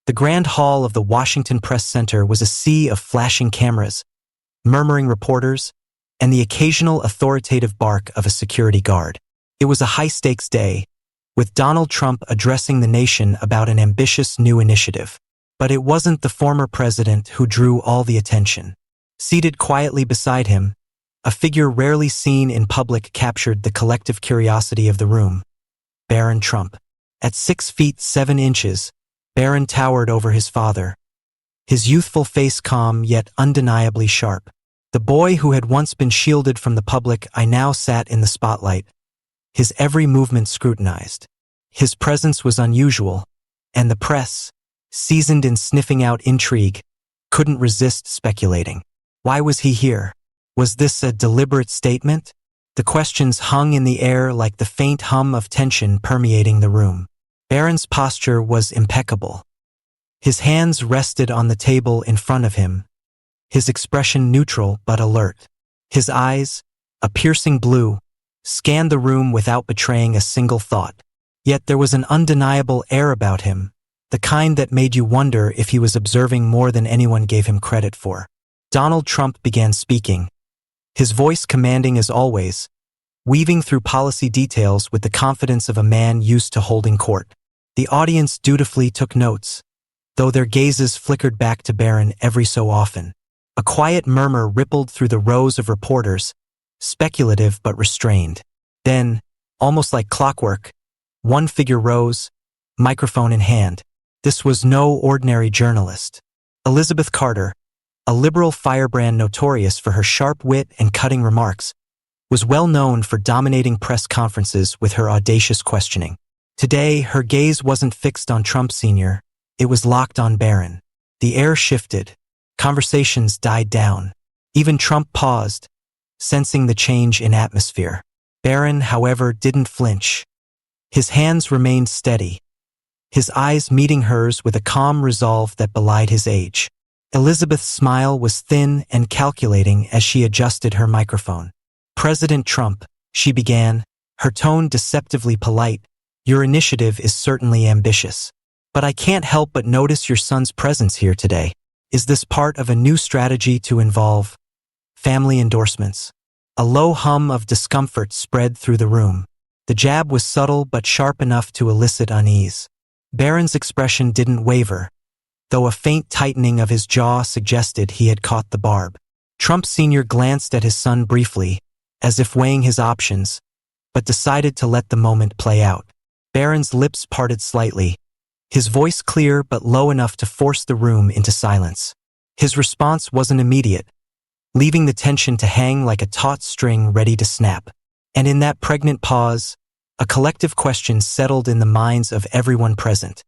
The grand hall of the Washington Press Center was a sea of flashing cameras, murmuring reporters, and the occasional authoritative bark of a security guard. It was a high-stakes day, with Donald Trump addressing the nation about an ambitious new initiative. But it wasn't the former president who drew all the attention. Seated quietly beside him, a figure rarely seen in public captured the collective curiosity of the room: Barron Trump. At 6 feet 7 inches, Barron towered over his father, his youthful face calm yet undeniably sharp. The boy who had once been shielded from the public eye now sat in the spotlight, his every movement scrutinized. His presence was unusual, and the press, seasoned in sniffing out intrigue, couldn't resist speculating. Why was he here? Was this a deliberate statement? The questions hung in the air like the faint hum of tension permeating the room. Barron's posture was impeccable. His hands rested on the table in front of him, his expression neutral but alert. His eyes, a piercing blue, scanned the room without betraying a single thought. Yet there was an undeniable air about him, the kind that made you wonder if he was observing more than anyone gave him credit for. Donald Trump began speaking, his voice commanding as always, weaving through policy details with the confidence of a man used to holding court. The audience dutifully took notes, though their gazes flickered back to Barron every so often. A quiet murmur rippled through the rows of reporters, speculative but restrained. Then, almost like clockwork, one figure rose, microphone in hand. This was no ordinary journalist. Elizabeth Carter, a liberal firebrand notorious for her sharp wit and cutting remarks, was well known for dominating press conferences with her audacious questioning. Today, her gaze wasn't fixed on Trump Sr., it was locked on Barron. The air shifted. Conversations died down. Even Trump paused, sensing the change in atmosphere. Barron, however, didn't flinch. His hands remained steady, his eyes meeting hers with a calm resolve that belied his age. Elizabeth's smile was thin and calculating as she adjusted her microphone. "President Trump," she began, her tone deceptively polite, "your initiative is certainly ambitious. But I can't help but notice your son's presence here today. Is this part of a new strategy to involve family endorsements?" A low hum of discomfort spread through the room. The jab was subtle but sharp enough to elicit unease. Barron's expression didn't waver, though a faint tightening of his jaw suggested he had caught the barb. Trump Sr. glanced at his son briefly, as if weighing his options, but decided to let the moment play out. Barron's lips parted slightly, his voice clear but low enough to force the room into silence. His response wasn't immediate, leaving the tension to hang like a taut string ready to snap. And in that pregnant pause, a collective question settled in the minds of everyone present.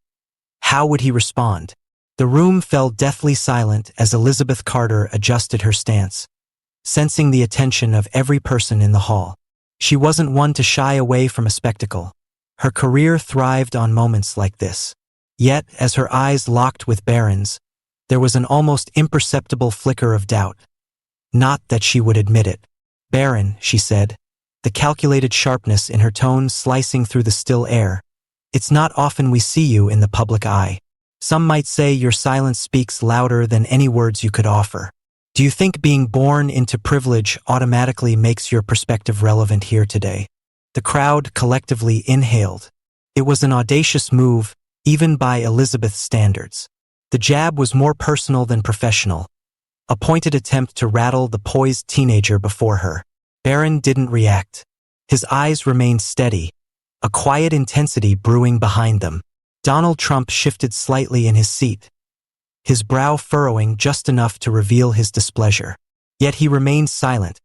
How would he respond? The room fell deathly silent as Elizabeth Carter adjusted her stance, sensing the attention of every person in the hall. She wasn't one to shy away from a spectacle. Her career thrived on moments like this. Yet, as her eyes locked with Barron's, there was an almost imperceptible flicker of doubt. Not that she would admit it. "Barron," she said, the calculated sharpness in her tone slicing through the still air, "it's not often we see you in the public eye. Some might say your silence speaks louder than any words you could offer. Do you think being born into privilege automatically makes your perspective relevant here today?" The crowd collectively inhaled. It was an audacious move, even by Elizabeth's standards. The jab was more personal than professional, a pointed attempt to rattle the poised teenager before her. Barron didn't react. His eyes remained steady, a quiet intensity brewing behind them. Donald Trump shifted slightly in his seat, his brow furrowing just enough to reveal his displeasure. Yet he remained silent,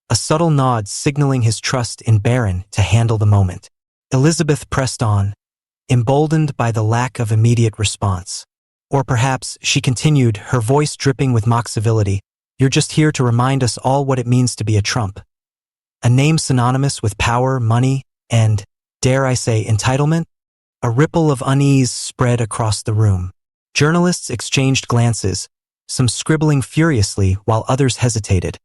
a subtle nod signaling his trust in Barron to handle the moment. Elizabeth pressed on, emboldened by the lack of immediate response. Or perhaps, she continued, her voice dripping with mock civility, "You're just here to remind us all what it means to be a Trump. A name synonymous with power, money, and, dare I say, entitlement?" A ripple of unease spread across the room. Journalists exchanged glances, some scribbling furiously while others hesitated,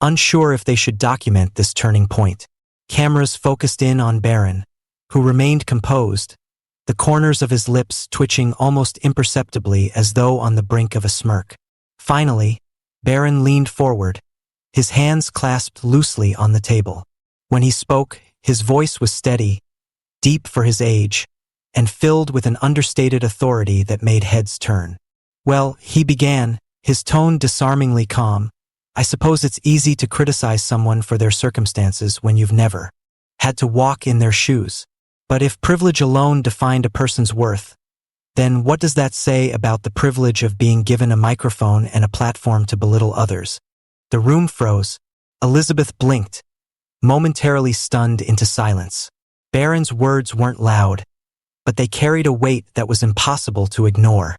unsure if they should document this turning point. Cameras focused in on Barron, who remained composed, the corners of his lips twitching almost imperceptibly as though on the brink of a smirk. Finally, Barron leaned forward, his hands clasped loosely on the table. When he spoke, his voice was steady, deep for his age, and filled with an understated authority that made heads turn. "Well," he began, his tone disarmingly calm, "I suppose it's easy to criticize someone for their circumstances when you've never had to walk in their shoes. But if privilege alone defined a person's worth, then what does that say about the privilege of being given a microphone and a platform to belittle others?" The room froze. Elizabeth blinked, momentarily stunned into silence. Barron's words weren't loud, but they carried a weight that was impossible to ignore.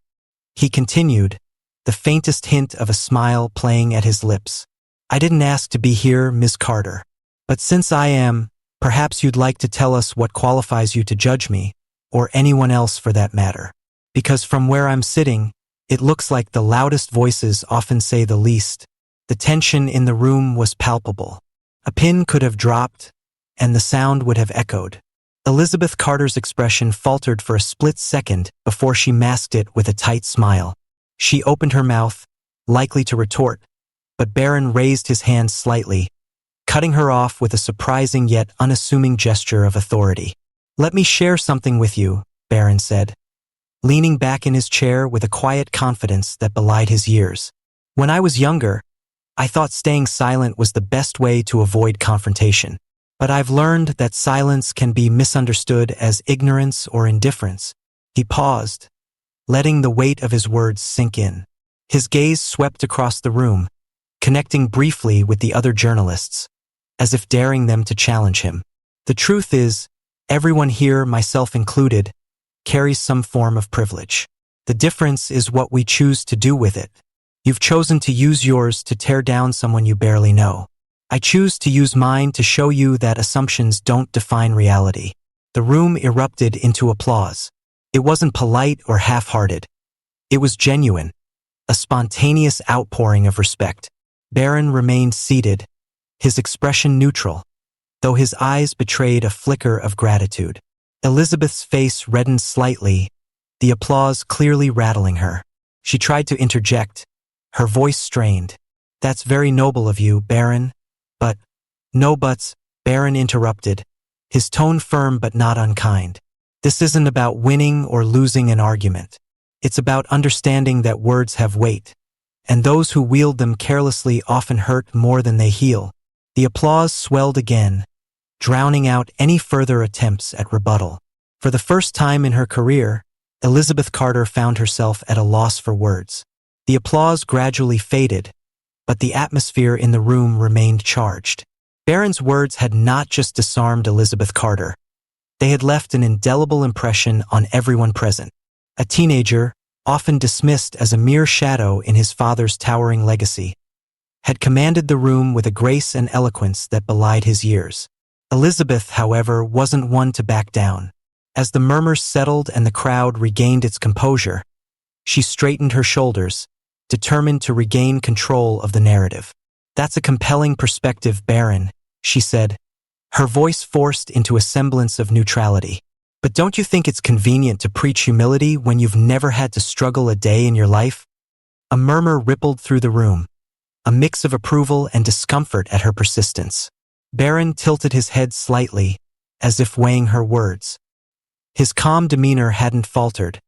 He continued, the faintest hint of a smile playing at his lips. "I didn't ask to be here, Ms. Carter. But since I am, perhaps you'd like to tell us what qualifies you to judge me, or anyone else for that matter. Because from where I'm sitting, it looks like the loudest voices often say the least." The tension in the room was palpable. A pin could have dropped, and the sound would have echoed. Elizabeth Carter's expression faltered for a split second before she masked it with a tight smile. She opened her mouth, likely to retort, but Barron raised his hand slightly, cutting her off with a surprising yet unassuming gesture of authority. "Let me share something with you," Barron said, leaning back in his chair with a quiet confidence that belied his years. "When I was younger, I thought staying silent was the best way to avoid confrontation. But I've learned that silence can be misunderstood as ignorance or indifference." He paused, letting the weight of his words sink in. His gaze swept across the room, connecting briefly with the other journalists, as if daring them to challenge him. "The truth is, everyone here, myself included, carries some form of privilege. The difference is what we choose to do with it. You've chosen to use yours to tear down someone you barely know. I choose to use mine to show you that assumptions don't define reality." The room erupted into applause. It wasn't polite or half-hearted. It was genuine, a spontaneous outpouring of respect. Barron remained seated, his expression neutral, though his eyes betrayed a flicker of gratitude. Elizabeth's face reddened slightly, the applause clearly rattling her. She tried to interject, her voice strained. "That's very noble of you, Barron. But—" "No buts," Barron interrupted, his tone firm but not unkind. "This isn't about winning or losing an argument. It's about understanding that words have weight, and those who wield them carelessly often hurt more than they heal." The applause swelled again, drowning out any further attempts at rebuttal. For the first time in her career, Elizabeth Carter found herself at a loss for words. The applause gradually faded, but the atmosphere in the room remained charged. Barron's words had not just disarmed Elizabeth Carter. They had left an indelible impression on everyone present. A teenager, often dismissed as a mere shadow in his father's towering legacy, had commanded the room with a grace and eloquence that belied his years. Elizabeth, however, wasn't one to back down. As the murmurs settled and the crowd regained its composure, she straightened her shoulders, determined to regain control of the narrative. "That's a compelling perspective, Barron," she said, her voice forced into a semblance of neutrality. "But don't you think it's convenient to preach humility when you've never had to struggle a day in your life?" A murmur rippled through the room, a mix of approval and discomfort at her persistence. Barron tilted his head slightly, as if weighing her words. His calm demeanor hadn't faltered,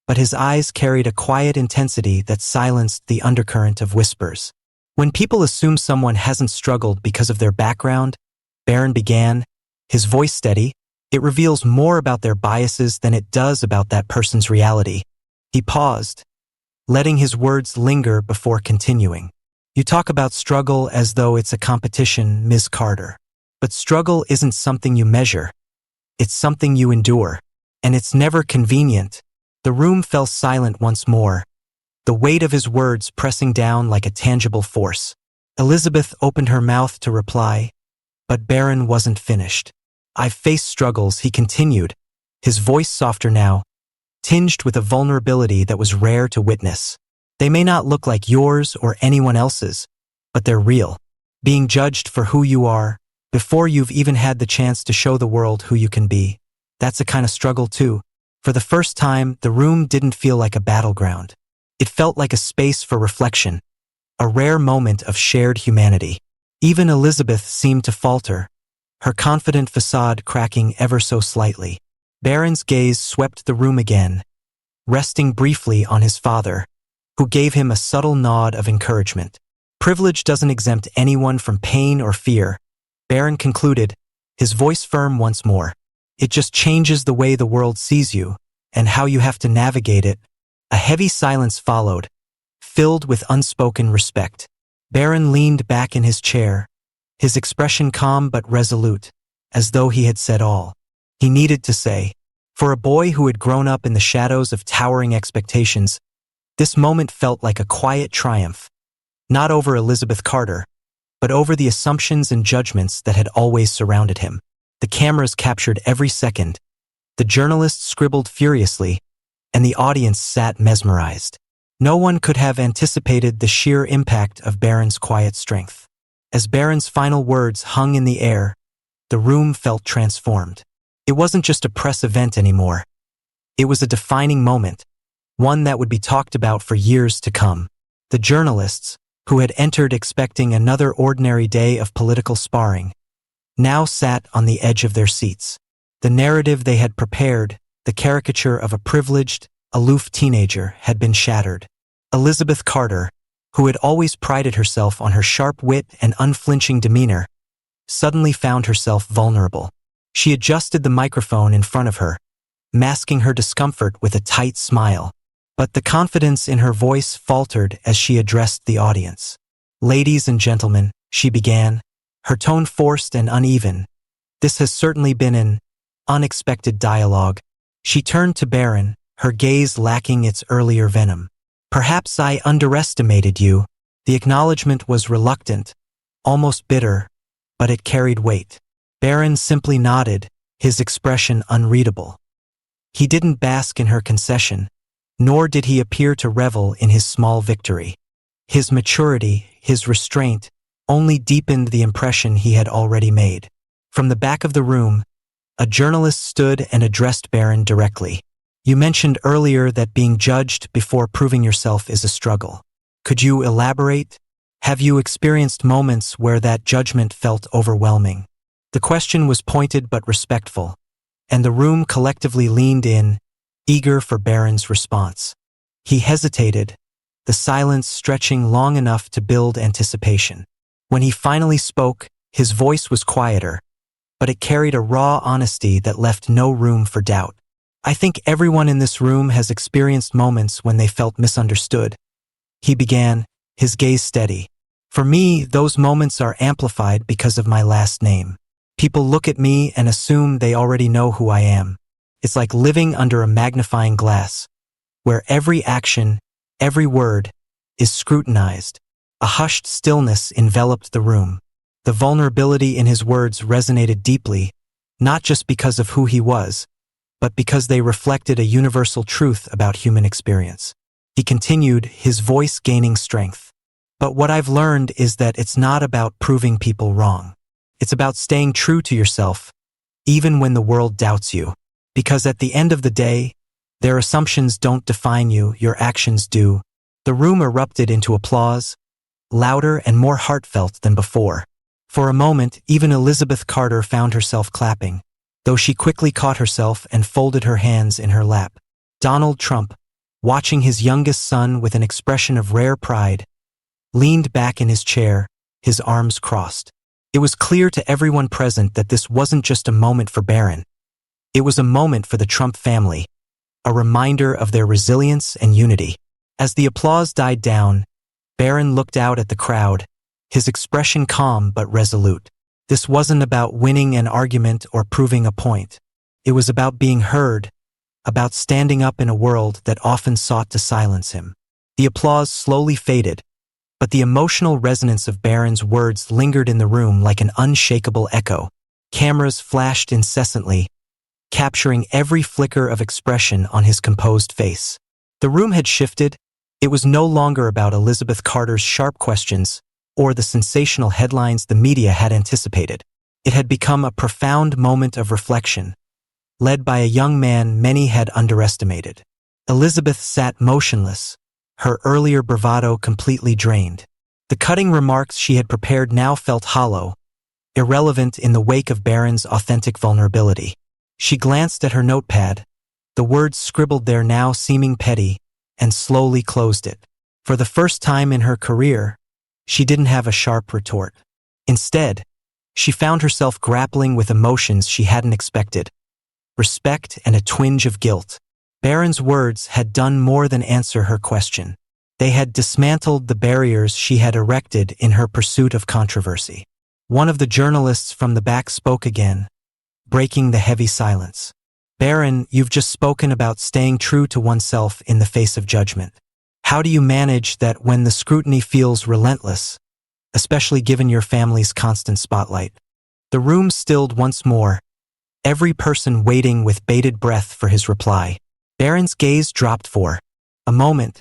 but his eyes carried a quiet intensity that silenced the undercurrent of whispers. "When people assume someone hasn't struggled because of their background," Barron began, his voice steady, "it reveals more about their biases than it does about that person's reality." He paused, letting his words linger before continuing. "You talk about struggle as though it's a competition, Ms. Carter. But struggle isn't something you measure. It's something you endure. And it's never convenient." The room fell silent once more, the weight of his words pressing down like a tangible force. Elizabeth opened her mouth to reply, but Barron wasn't finished. "I've faced struggles," he continued, his voice softer now, tinged with a vulnerability that was rare to witness. "They may not look like yours or anyone else's, but they're real. Being judged for who you are, before you've even had the chance to show the world who you can be. That's a kind of struggle too." For the first time, the room didn't feel like a battleground. It felt like a space for reflection, a rare moment of shared humanity. Even Elizabeth seemed to falter, her confident facade cracking ever so slightly. Barron's gaze swept the room again, resting briefly on his father, who gave him a subtle nod of encouragement. Privilege doesn't exempt anyone from pain or fear, Barron concluded, his voice firm once more. It just changes the way the world sees you, and how you have to navigate it. A heavy silence followed, filled with unspoken respect. Barron leaned back in his chair, his expression calm but resolute, as though he had said all he needed to say. For a boy who had grown up in the shadows of towering expectations, this moment felt like a quiet triumph, not over Elizabeth Carter, but over the assumptions and judgments that had always surrounded him. The cameras captured every second, the journalists scribbled furiously, and the audience sat mesmerized. No one could have anticipated the sheer impact of Barron's quiet strength. As Barron's final words hung in the air, the room felt transformed. It wasn't just a press event anymore. It was a defining moment, one that would be talked about for years to come. The journalists, who had entered expecting another ordinary day of political sparring, now sat on the edge of their seats. The narrative they had prepared, the caricature of a privileged, aloof teenager, had been shattered. Elizabeth Carter, who had always prided herself on her sharp wit and unflinching demeanor, suddenly found herself vulnerable. She adjusted the microphone in front of her, masking her discomfort with a tight smile. But the confidence in her voice faltered as she addressed the audience. "Ladies and gentlemen," she began, her tone forced and uneven. "This has certainly been an unexpected dialogue." She turned to Barron, her gaze lacking its earlier venom. "Perhaps I underestimated you." The acknowledgement was reluctant, almost bitter, but it carried weight. Barron simply nodded, his expression unreadable. He didn't bask in her concession, nor did he appear to revel in his small victory. His maturity, his restraint, only deepened the impression he had already made. From the back of the room, a journalist stood and addressed Barron directly. "You mentioned earlier that being judged before proving yourself is a struggle. Could you elaborate? Have you experienced moments where that judgment felt overwhelming?" The question was pointed but respectful, and the room collectively leaned in, eager for Barron's response. He hesitated, the silence stretching long enough to build anticipation. When he finally spoke, his voice was quieter, but it carried a raw honesty that left no room for doubt. "I think everyone in this room has experienced moments when they felt misunderstood," he began, his gaze steady. "For me, those moments are amplified because of my last name. People look at me and assume they already know who I am. It's like living under a magnifying glass, where every action, every word, is scrutinized." A hushed stillness enveloped the room. The vulnerability in his words resonated deeply, not just because of who he was, but because they reflected a universal truth about human experience. He continued, his voice gaining strength. "But what I've learned is that it's not about proving people wrong. It's about staying true to yourself, even when the world doubts you. Because at the end of the day, their assumptions don't define you, your actions do." The room erupted into applause, louder and more heartfelt than before. For a moment, even Elizabeth Carter found herself clapping, though she quickly caught herself and folded her hands in her lap. Donald Trump, watching his youngest son with an expression of rare pride, leaned back in his chair, his arms crossed. It was clear to everyone present that this wasn't just a moment for Barron. It was a moment for the Trump family, a reminder of their resilience and unity. As the applause died down, Barron looked out at the crowd, his expression calm but resolute. This wasn't about winning an argument or proving a point. It was about being heard, about standing up in a world that often sought to silence him. The applause slowly faded, but the emotional resonance of Barron's words lingered in the room like an unshakable echo. Cameras flashed incessantly, capturing every flicker of expression on his composed face. The room had shifted. It was no longer about Elizabeth Carter's sharp questions or the sensational headlines the media had anticipated. It had become a profound moment of reflection, led by a young man many had underestimated. Elizabeth sat motionless, her earlier bravado completely drained. The cutting remarks she had prepared now felt hollow, irrelevant in the wake of Barron's authentic vulnerability. She glanced at her notepad, the words scribbled there now seeming petty, and slowly closed it. For the first time in her career, she didn't have a sharp retort. Instead, she found herself grappling with emotions she hadn't expected: respect and a twinge of guilt. Barron's words had done more than answer her question. They had dismantled the barriers she had erected in her pursuit of controversy. One of the journalists from the back spoke again, breaking the heavy silence. "Barron, you've just spoken about staying true to oneself in the face of judgment. How do you manage that when the scrutiny feels relentless, especially given your family's constant spotlight?" The room stilled once more, every person waiting with bated breath for his reply. Barron's gaze dropped for a moment,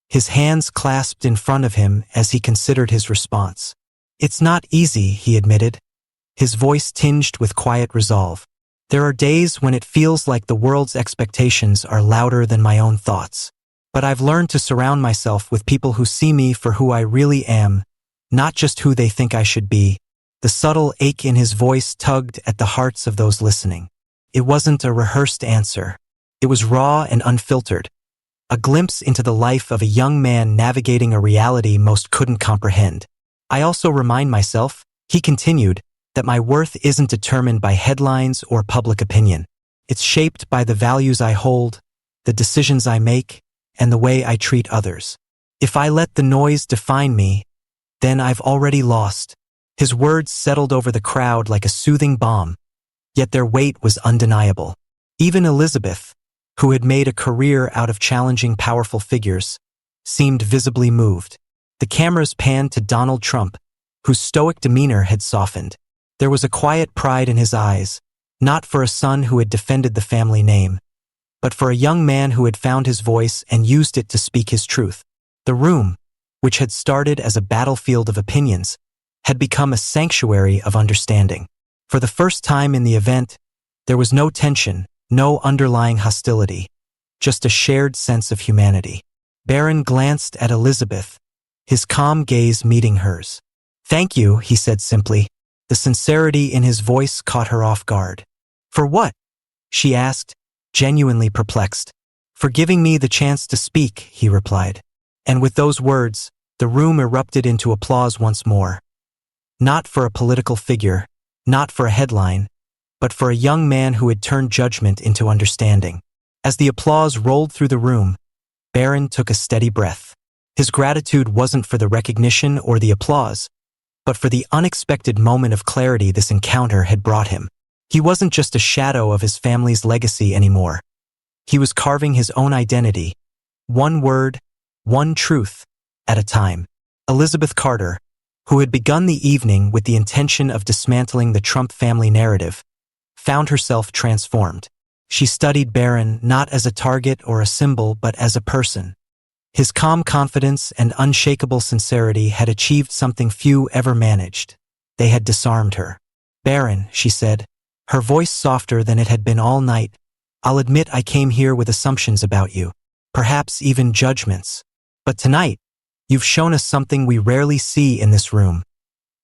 his hands clasped in front of him as he considered his response. "It's not easy," he admitted, his voice tinged with quiet resolve. "There are days when it feels like the world's expectations are louder than my own thoughts. But I've learned to surround myself with people who see me for who I really am, not just who they think I should be." The subtle ache in his voice tugged at the hearts of those listening. It wasn't a rehearsed answer. It was raw and unfiltered, a glimpse into the life of a young man navigating a reality most couldn't comprehend. "I also remind myself," he continued, "that my worth isn't determined by headlines or public opinion. It's shaped by the values I hold, the decisions I make, and the way I treat others. If I let the noise define me, then I've already lost." His words settled over the crowd like a soothing balm, yet their weight was undeniable. Even Elizabeth, who had made a career out of challenging powerful figures, seemed visibly moved. The cameras panned to Donald Trump, whose stoic demeanor had softened. There was a quiet pride in his eyes, not for a son who had defended the family name, but for a young man who had found his voice and used it to speak his truth. The room, which had started as a battlefield of opinions, had become a sanctuary of understanding. For the first time in the event, there was no tension, no underlying hostility, just a shared sense of humanity. Barron glanced at Elizabeth, his calm gaze meeting hers. "Thank you," he said simply. The sincerity in his voice caught her off guard. "For what?" she asked, genuinely perplexed. "For giving me the chance to speak," he replied. And with those words, the room erupted into applause once more. Not for a political figure, not for a headline, but for a young man who had turned judgment into understanding. As the applause rolled through the room, Barron took a steady breath. His gratitude wasn't for the recognition or the applause, but for the unexpected moment of clarity this encounter had brought him. He wasn't just a shadow of his family's legacy anymore. He was carving his own identity, one word, one truth, at a time. Elizabeth Carter, who had begun the evening with the intention of dismantling the Trump family narrative, found herself transformed. She studied Barron not as a target or a symbol, but as a person. His calm confidence and unshakable sincerity had achieved something few ever managed. They had disarmed her. "Barron," she said, her voice softer than it had been all night, "I'll admit I came here with assumptions about you, perhaps even judgments. But tonight, you've shown us something we rarely see in this room: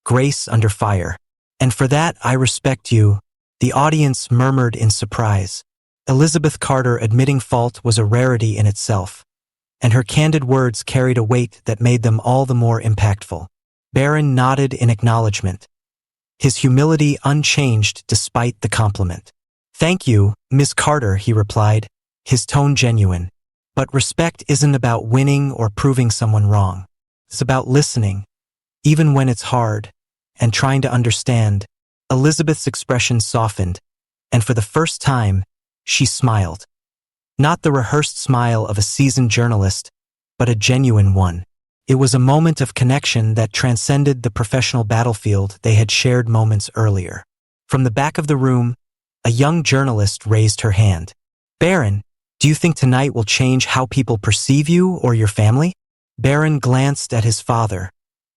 grace under fire. And for that, I respect you." The audience murmured in surprise. Elizabeth Carter admitting fault was a rarity in itself, and her candid words carried a weight that made them all the more impactful. Barron nodded in acknowledgement, his humility unchanged despite the compliment. "Thank you, Miss Carter," he replied, his tone genuine. "But respect isn't about winning or proving someone wrong. It's about listening, even when it's hard, and trying to understand." Elizabeth's expression softened, and for the first time, she smiled. Not the rehearsed smile of a seasoned journalist, but a genuine one. It was a moment of connection that transcended the professional battlefield they had shared moments earlier. From the back of the room, a young journalist raised her hand. "Barron, do you think tonight will change how people perceive you or your family?" Barron glanced at his father,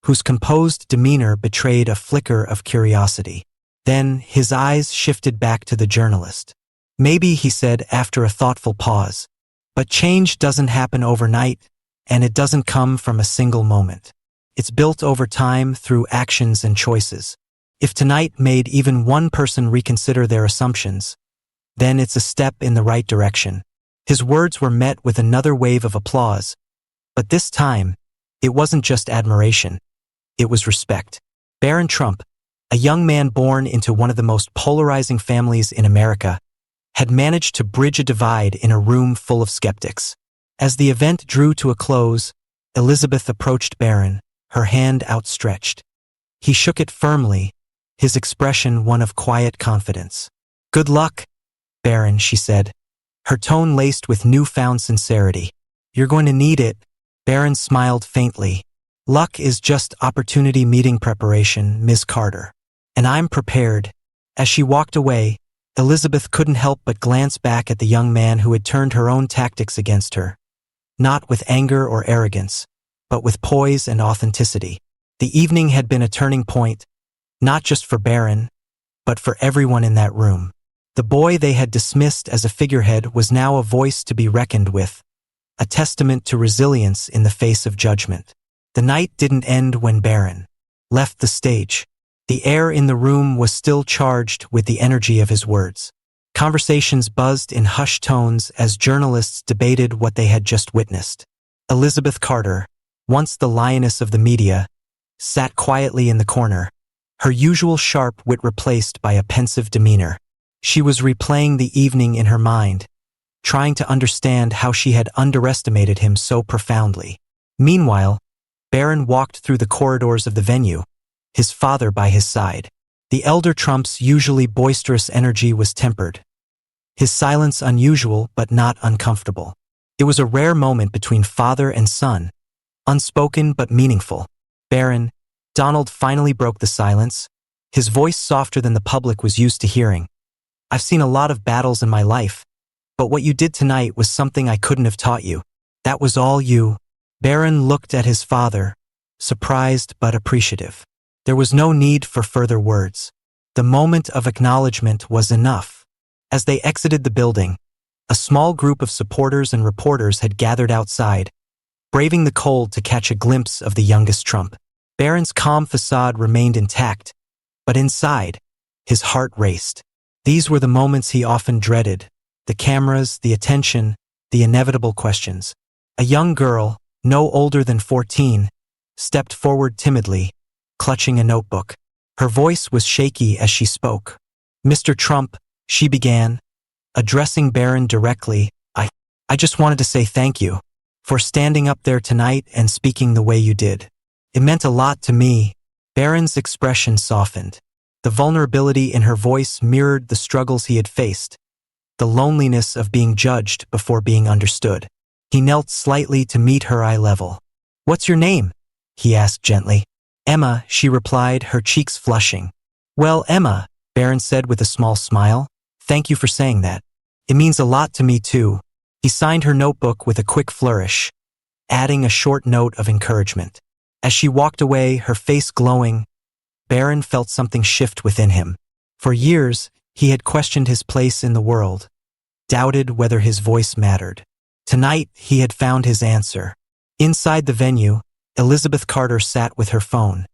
whose composed demeanor betrayed a flicker of curiosity. Then his eyes shifted back to the journalist. Maybe, he said after a thoughtful pause. But change doesn't happen overnight, and it doesn't come from a single moment. It's built over time through actions and choices. If tonight made even one person reconsider their assumptions, then it's a step in the right direction. His words were met with another wave of applause, but this time, it wasn't just admiration. It was respect. Barron Trump, a young man born into one of the most polarizing families in America, had managed to bridge a divide in a room full of skeptics. As the event drew to a close, Elizabeth approached Barron, her hand outstretched. He shook it firmly, his expression one of quiet confidence. "Good luck, Barron," she said, her tone laced with newfound sincerity. "You're going to need it." Barron smiled faintly. "Luck is just opportunity meeting preparation, Ms. Carter. And I'm prepared." As she walked away, Elizabeth couldn't help but glance back at the young man who had turned her own tactics against her. Not with anger or arrogance, but with poise and authenticity. The evening had been a turning point, not just for Barron, but for everyone in that room. The boy they had dismissed as a figurehead was now a voice to be reckoned with, a testament to resilience in the face of judgment. The night didn't end when Barron left the stage. The air in the room was still charged with the energy of his words. Conversations buzzed in hushed tones as journalists debated what they had just witnessed. Elizabeth Carter, once the lioness of the media, sat quietly in the corner, her usual sharp wit replaced by a pensive demeanor. She was replaying the evening in her mind, trying to understand how she had underestimated him so profoundly. Meanwhile, Barron walked through the corridors of the venue, his father by his side. The elder Trump's usually boisterous energy was tempered, his silence unusual but not uncomfortable. It was a rare moment between father and son, unspoken but meaningful. "Barron," Donald finally broke the silence, his voice softer than the public was used to hearing. "I've seen a lot of battles in my life, but what you did tonight was something I couldn't have taught you. That was all you." Barron looked at his father, surprised but appreciative. There was no need for further words. The moment of acknowledgement was enough. As they exited the building, a small group of supporters and reporters had gathered outside, braving the cold to catch a glimpse of the youngest Trump. Barron's calm facade remained intact, but inside, his heart raced. These were the moments he often dreaded, the cameras, the attention, the inevitable questions. A young girl, no older than 14, stepped forward timidly, clutching a notebook. Her voice was shaky as she spoke. "Mr. Trump," she began, addressing Barron directly, I just wanted to say thank you for standing up there tonight and speaking the way you did. It meant a lot to me." Barron's expression softened. The vulnerability in her voice mirrored the struggles he had faced, the loneliness of being judged before being understood. He knelt slightly to meet her eye level. "What's your name?" he asked gently. "Emma," she replied, her cheeks flushing. "Well, Emma," Barron said with a small smile, "thank you for saying that. It means a lot to me too." He signed her notebook with a quick flourish, adding a short note of encouragement. As she walked away, her face glowing, Barron felt something shift within him. For years, he had questioned his place in the world, doubted whether his voice mattered. Tonight, he had found his answer. Inside the venue, Elizabeth Carter sat with her phone,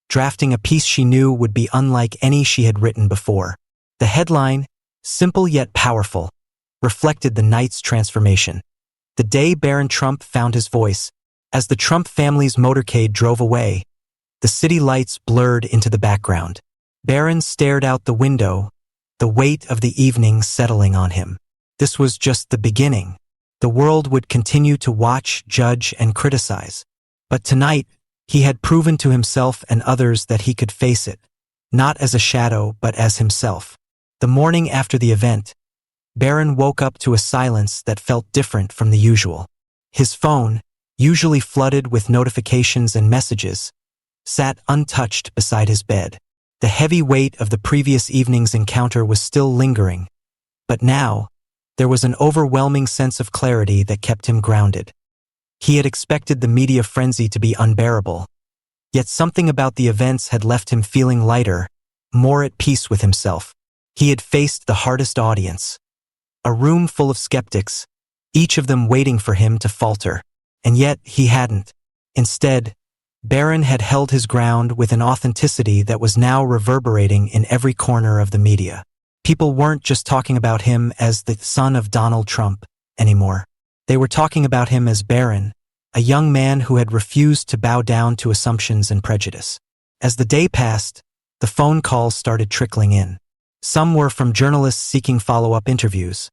drafting a piece she knew would be unlike any she had written before. The headline, simple yet powerful, reflected the night's transformation. The day Barron Trump found his voice. As the Trump family's motorcade drove away, the city lights blurred into the background. Barron stared out the window, the weight of the evening settling on him. This was just the beginning. The world would continue to watch, judge, and criticize. But tonight, he had proven to himself and others that he could face it, not as a shadow, but as himself. The morning after the event, Barron woke up to a silence that felt different from the usual. His phone, usually flooded with notifications and messages, sat untouched beside his bed. The heavy weight of the previous evening's encounter was still lingering, but now, there was an overwhelming sense of clarity that kept him grounded. He had expected the media frenzy to be unbearable, yet something about the events had left him feeling lighter, more at peace with himself. He had faced the hardest audience, A room full of skeptics, each of them waiting for him to falter. And yet he hadn't. Instead, Barron had held his ground with an authenticity that was now reverberating in every corner of the media. People weren't just talking about him as the son of Donald Trump anymore. They were talking about him as Barron, a young man who had refused to bow down to assumptions and prejudice. As the day passed, the phone calls started trickling in. Some were from journalists seeking follow-up interviews.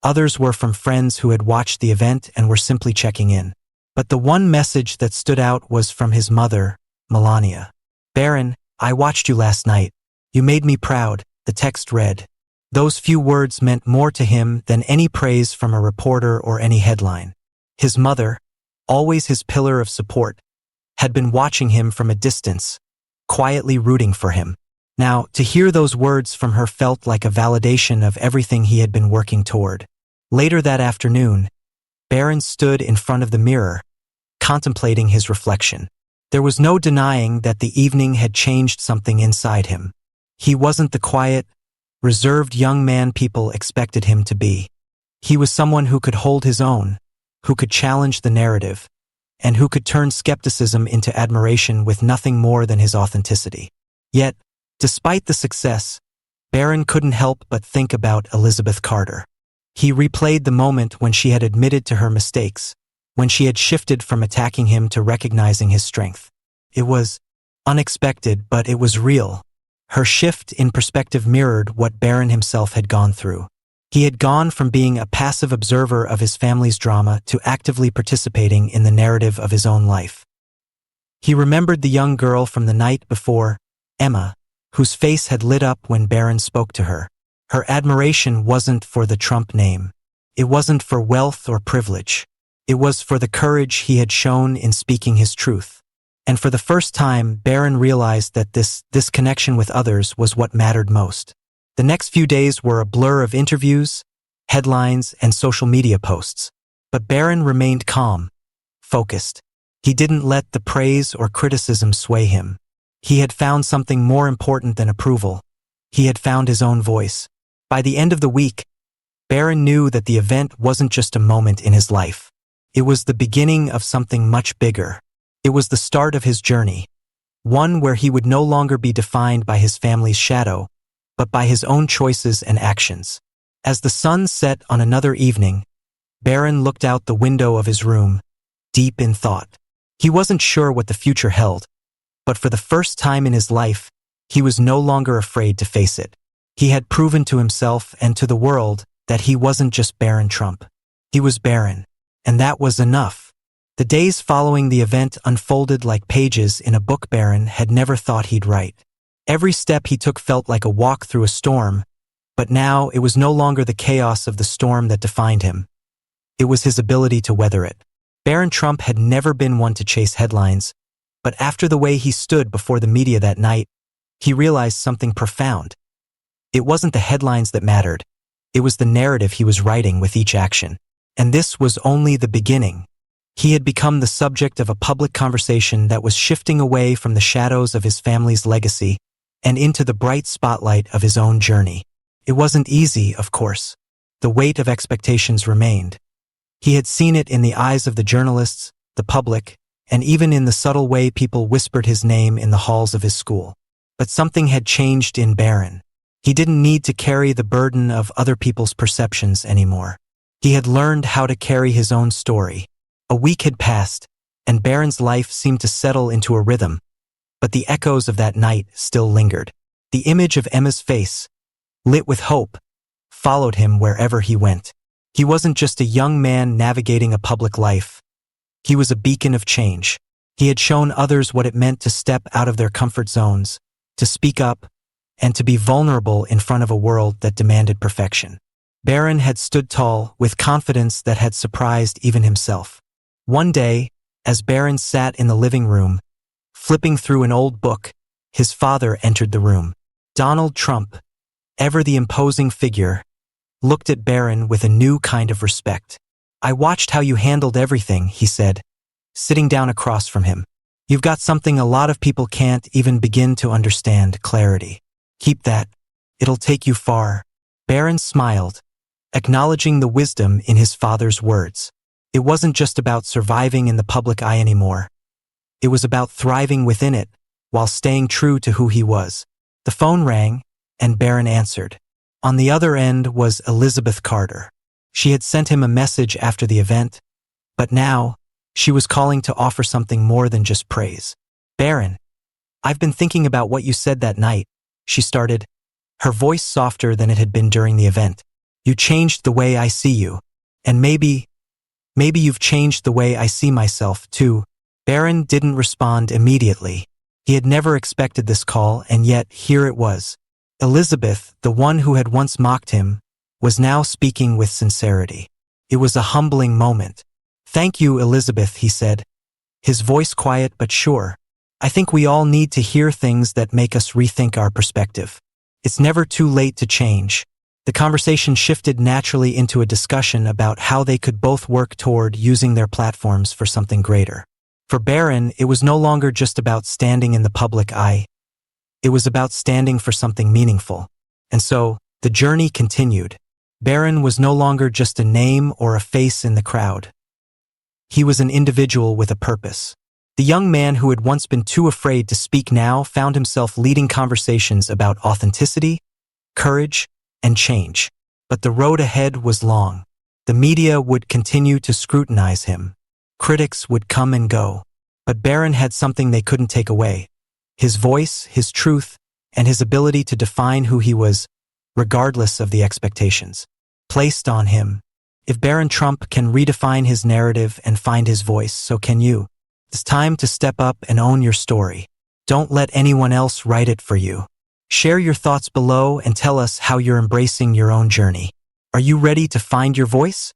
Others were from friends who had watched the event and were simply checking in. But the one message that stood out was from his mother, Melania. "Barron, I watched you last night. You made me proud," the text read. Those few words meant more to him than any praise from a reporter or any headline. His mother, always his pillar of support, had been watching him from a distance, quietly rooting for him. Now, to hear those words from her felt like a validation of everything he had been working toward. Later that afternoon, Barron stood in front of the mirror, contemplating his reflection. There was no denying that the evening had changed something inside him. He wasn't the quiet, reserved young man people expected him to be. He was someone who could hold his own, who could challenge the narrative, and who could turn skepticism into admiration with nothing more than his authenticity. Yet, despite the success, Barron couldn't help but think about Elizabeth Carter. He replayed the moment when she had admitted to her mistakes, when she had shifted from attacking him to recognizing his strength. It was unexpected, but it was real. Her shift in perspective mirrored what Barron himself had gone through. He had gone from being a passive observer of his family's drama to actively participating in the narrative of his own life. He remembered the young girl from the night before, Emma, whose face had lit up when Barron spoke to her. Her admiration wasn't for the Trump name. It wasn't for wealth or privilege. It was for the courage he had shown in speaking his truth. And for the first time, Barron realized that this connection with others was what mattered most. The next few days were a blur of interviews, headlines, and social media posts. But Barron remained calm, focused. He didn't let the praise or criticism sway him. He had found something more important than approval. He had found his own voice. By the end of the week, Barron knew that the event wasn't just a moment in his life. It was the beginning of something much bigger. It was the start of his journey, one where he would no longer be defined by his family's shadow, but by his own choices and actions. As the sun set on another evening, Barron looked out the window of his room, deep in thought. He wasn't sure what the future held, but for the first time in his life, he was no longer afraid to face it. He had proven to himself and to the world that he wasn't just Barron Trump. He was Barron, and that was enough. The days following the event unfolded like pages in a book Barron had never thought he'd write. Every step he took felt like a walk through a storm, but now it was no longer the chaos of the storm that defined him. It was his ability to weather it. Barron Trump had never been one to chase headlines, but after the way he stood before the media that night, he realized something profound. It wasn't the headlines that mattered. It was the narrative he was writing with each action. And this was only the beginning. He had become the subject of a public conversation that was shifting away from the shadows of his family's legacy and into the bright spotlight of his own journey. It wasn't easy, of course. The weight of expectations remained. He had seen it in the eyes of the journalists, the public, and even in the subtle way people whispered his name in the halls of his school. But something had changed in Barron. He didn't need to carry the burden of other people's perceptions anymore. He had learned how to carry his own story. A week had passed, and Barron's life seemed to settle into a rhythm, but the echoes of that night still lingered. The image of Emma's face, lit with hope, followed him wherever he went. He wasn't just a young man navigating a public life. He was a beacon of change. He had shown others what it meant to step out of their comfort zones, to speak up, and to be vulnerable in front of a world that demanded perfection. Barron had stood tall with confidence that had surprised even himself. One day, as Barron sat in the living room, flipping through an old book, his father entered the room. Donald Trump, ever the imposing figure, looked at Barron with a new kind of respect. "I watched how you handled everything," he said, sitting down across from him. "You've got something a lot of people can't even begin to understand: clarity. Keep that. It'll take you far." Barron smiled, acknowledging the wisdom in his father's words. It wasn't just about surviving in the public eye anymore. It was about thriving within it, while staying true to who he was. The phone rang, and Barron answered. On the other end was Elizabeth Carter. She had sent him a message after the event, but now, she was calling to offer something more than just praise. Barron, I've been thinking about what you said that night, she started, her voice softer than it had been during the event. You changed the way I see you, and maybe you've changed the way I see myself, too. Barron didn't respond immediately. He had never expected this call, and yet here it was. Elizabeth, the one who had once mocked him, was now speaking with sincerity. It was a humbling moment. Thank you, Elizabeth, he said, his voice quiet but sure. I think we all need to hear things that make us rethink our perspective. It's never too late to change. The conversation shifted naturally into a discussion about how they could both work toward using their platforms for something greater. For Barron, it was no longer just about standing in the public eye. It was about standing for something meaningful. And so, the journey continued. Barron was no longer just a name or a face in the crowd. He was an individual with a purpose. The young man who had once been too afraid to speak now found himself leading conversations about authenticity, courage, and change. But the road ahead was long. The media would continue to scrutinize him. Critics would come and go. But Barron had something they couldn't take away. His voice, his truth, and his ability to define who he was, regardless of the expectations placed on him. If Barron Trump can redefine his narrative and find his voice, so can you. It's time to step up and own your story. Don't let anyone else write it for you. Share your thoughts below and tell us how you're embracing your own journey. Are you ready to find your voice?